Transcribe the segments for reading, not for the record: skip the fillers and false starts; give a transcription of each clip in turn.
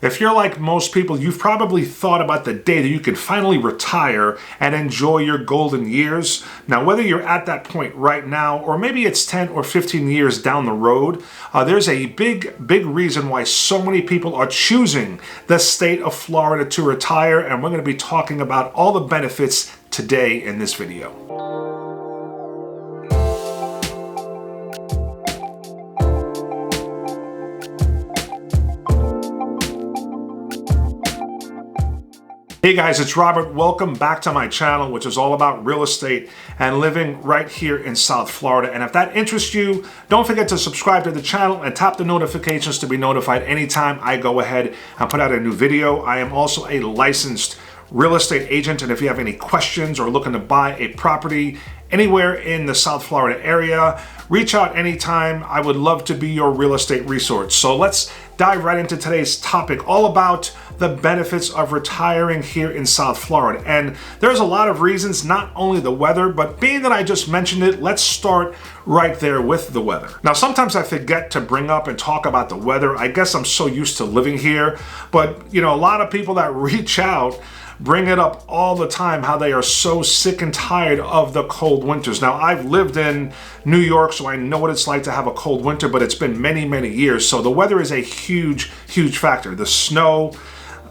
If you're like most people, you've probably thought about the day that you can finally retire and enjoy your golden years. Now, whether you're at that point right now, or maybe it's 10 or 15 years down the road, there's a big reason why so many people are choosing the state of Florida to retire, and we're going to be talking about all the benefits today in this video. Hey guys, it's Robert. Welcome back to my channel, which is all about real estate and living right here in South Florida. And if that interests you, don't forget to subscribe to the channel and tap the notifications to be notified anytime I go ahead and put out a new video. I am also a licensed real estate agent, and if you have any questions or looking to buy a property anywhere in the South Florida area, reach out anytime. I would love to be your real estate resource. So let's dive right into today's topic, all about the benefits of retiring here in South Florida. And there's a lot of reasons, not only the weather, but being that I just mentioned it, let's start right there with the weather. Now, sometimes I forget to bring up and talk about the weather. I guess I'm so used to living here, but you know, a lot of people that reach out bring it up all the time, how they are so sick and tired of the cold winters. Now, I've lived in New York, so I know what it's like to have a cold winter, but it's been many years. So the weather is a huge factor. The snow,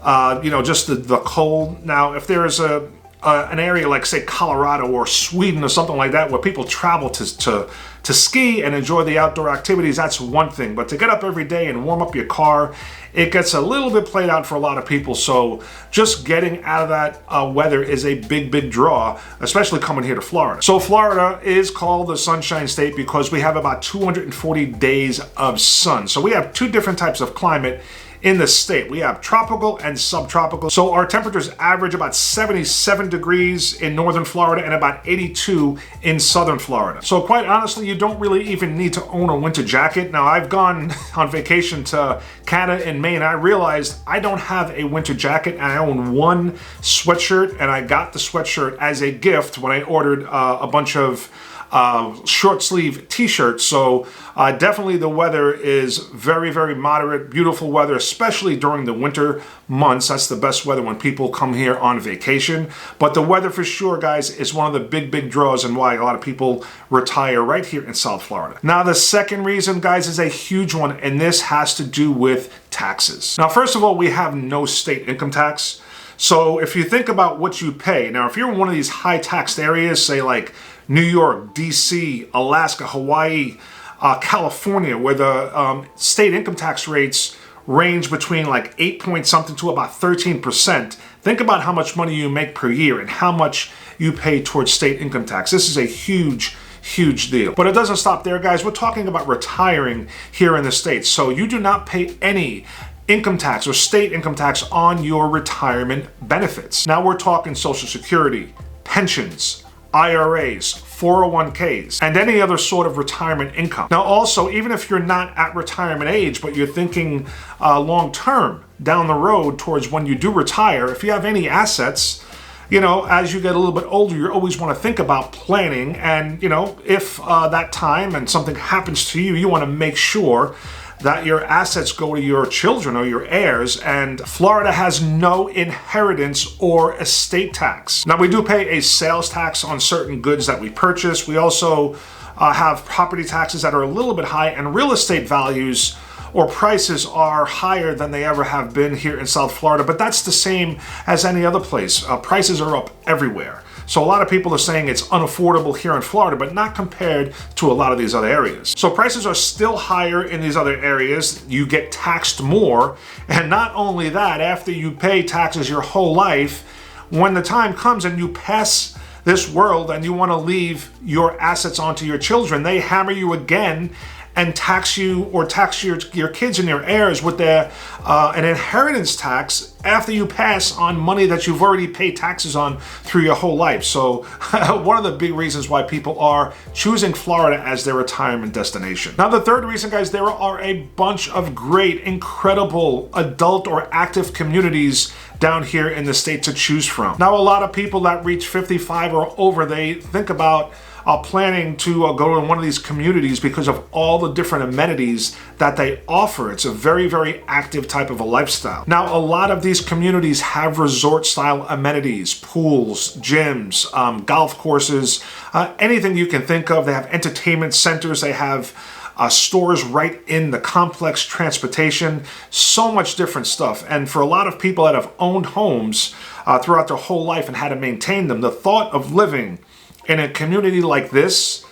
just the cold. Now, if there is an area like, say, Colorado or Sweden or something like that, where people travel to ski and enjoy the outdoor activities, that's one thing. But to get up every day and warm up your car, it gets a little bit played out for a lot of people. So just getting out of that weather is a big draw, especially coming here to Florida. So Florida is called the Sunshine State because we have about 240 days of sun. So we have two different types of climate in the state. We have tropical and subtropical. So our temperatures average about 77 degrees in northern Florida and about 82 in southern Florida. So quite honestly, you don't really even need to own a winter jacket. Now, I've gone on vacation to Canada and Maine. I realized I don't have a winter jacket, and I own one sweatshirt, and I got the sweatshirt as a gift when I ordered a bunch of short sleeve t-shirts. So definitely the weather is very moderate, beautiful weather, especially during the winter months. That's the best weather when people come here on vacation. But the weather for sure, guys, is one of the big draws and why a lot of people retire right here in South Florida. Now, the second reason, guys, is a huge one, and this has to do with taxes. Now, first of all, we have no state income tax. So if you think about what you pay, now if you're in one of these high taxed areas, say like New York, DC, Alaska, Hawaii, California, where the state income tax rates range between like 8 point something to about 13%. Think about how much money you make per year and how much you pay towards state income tax. This is a huge deal. But it doesn't stop there, guys. We're talking about retiring here in the States. So you do not pay any income tax or state income tax on your retirement benefits. Now we're talking Social Security, pensions, IRAs, 401ks, and any other sort of retirement income. Now also, even if you're not at retirement age, but you're thinking long term down the road towards when you do retire, if you have any assets, you know, as you get a little bit older, you always want to think about planning. And, you know, if that time and something happens to you, you want to make sure that your assets go to your children or your heirs, and Florida has no inheritance or estate tax. Now, we do pay a sales tax on certain goods that we purchase. We also have property taxes that are a little bit high, and real estate values or prices are higher than they ever have been here in South Florida, but that's the same as any other place. Prices are up everywhere. So a lot of people are saying it's unaffordable here in Florida, but not compared to a lot of these other areas. So prices are still higher in these other areas. You get taxed more. And not only that, after you pay taxes your whole life, when the time comes and you pass this world and you want to leave your assets onto your children, they hammer you again and tax you or tax your kids and your heirs with an inheritance tax after you pass on money that you've already paid taxes on through your whole life. So one of the big reasons why people are choosing Florida as their retirement destination. Now, the third reason, guys, there are a bunch of great, incredible adult or active communities down here in the state to choose from. Now, a lot of people that reach 55 or over, they think about planning to go to one of these communities because of all the different amenities that they offer. It's a very, very active type of a lifestyle. Now, a lot of these communities have resort-style amenities, pools, gyms, golf courses, anything you can think of. They have entertainment centers. They have stores right in the complex, transportation, so much different stuff. And for a lot of people that have owned homes throughout their whole life and had to maintain them, the thought of living in a community like this,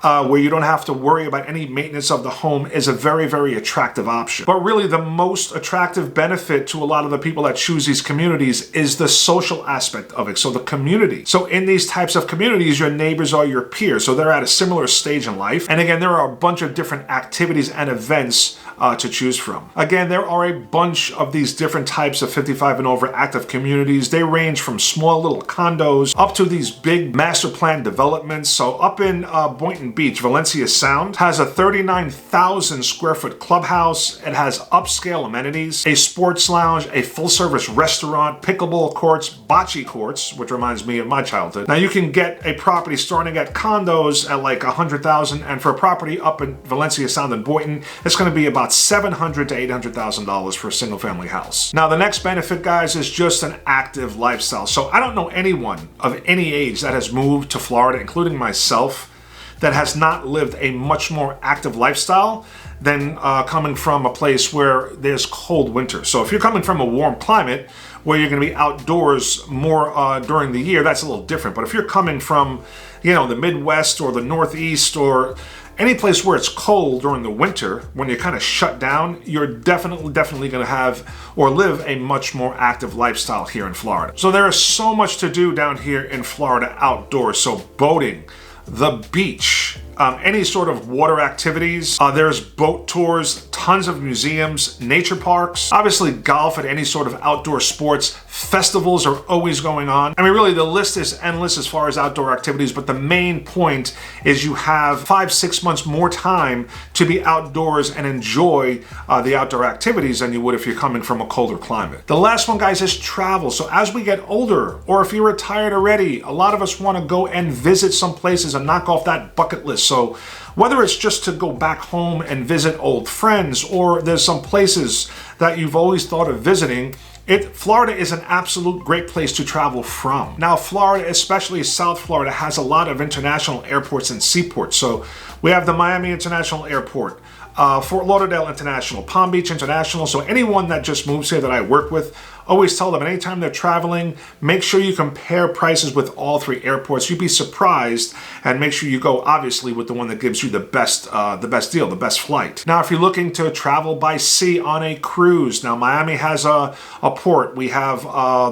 where you don't have to worry about any maintenance of the home, is a very, very attractive option. But really the most attractive benefit to a lot of the people that choose these communities is the social aspect of it. So the community. So in these types of communities, your neighbors are your peers. So they're at a similar stage in life. And again, there are a bunch of different activities and events to choose from. Again, there are a bunch of these different types of 55 and over active communities. They range from small little condos up to these big master plan developments. So up in Boynton Beach, Valencia Sound has a 39,000 square foot clubhouse. It has upscale amenities, a sports lounge, a full service restaurant, pickleball courts, bocce courts, which reminds me of my childhood. Now you can get a property starting at condos at like 100,000, and for a property up in Valencia Sound and Boynton, it's going to be about $700,000 to $800,000 for a single family house. Now the next benefit, guys, is just an active lifestyle. So I don't know anyone of any age that has moved to Florida, including myself, that has not lived a much more active lifestyle than coming from a place where there's cold winter. So if you're coming from a warm climate where you're going to be outdoors more during the year, that's a little different. But if you're coming from, you know, the Midwest or the Northeast or any place where it's cold during the winter, when you're kind of shut down, you're definitely going to have or live a much more active lifestyle here in Florida. So there is so much to do down here in Florida outdoors. So boating, the beach, any sort of water activities. There's boat tours, tons of museums, nature parks, obviously golf and any sort of outdoor sports. Festivals are always going on. I mean, really, the list is endless as far as outdoor activities, but the main point is you have 5-6 months more time to be outdoors and enjoy the outdoor activities than you would if you're coming from a colder climate. The last one, guys, is travel. So as we get older, or if you're retired already, a lot of us want to go and visit some places and knock off that bucket list. So whether it's just to go back home and visit old friends, or there's some places that you've always thought of visiting, Florida is an absolute great place to travel from. Now, Florida, especially South Florida, has a lot of international airports and seaports. So we have the Miami International Airport, Fort Lauderdale International, Palm Beach International. So anyone that just moves here that I work with, always tell them anytime they're traveling, make sure you compare prices with all three airports. You'd be surprised, and make sure you go obviously with the one that gives you the best deal, the best flight. Now, if you're looking to travel by sea on a cruise, now Miami has a port. We have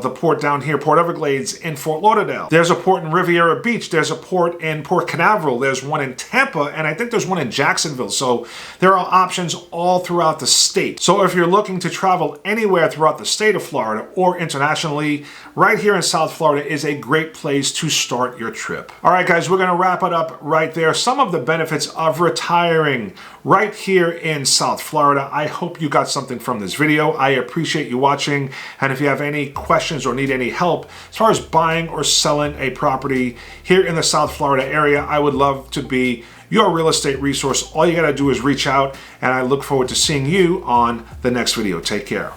the port down here, Port Everglades in Fort Lauderdale. There's a port in Riviera Beach. There's a port in Port Canaveral. There's one in Tampa, and I think there's one in Jacksonville. So there are options all throughout the state. So if you're looking to travel anywhere throughout the state of Florida or internationally, right here in South Florida is a great place to start your trip. All right, guys, we're going to wrap it up right there. Some of the benefits of retiring right here in South Florida. I hope you got something from this video. I appreciate you watching. And if you have any questions or need any help as far as buying or selling a property here in the South Florida area, I would love to be your real estate resource. All you got to do is reach out, and I look forward to seeing you on the next video. Take care.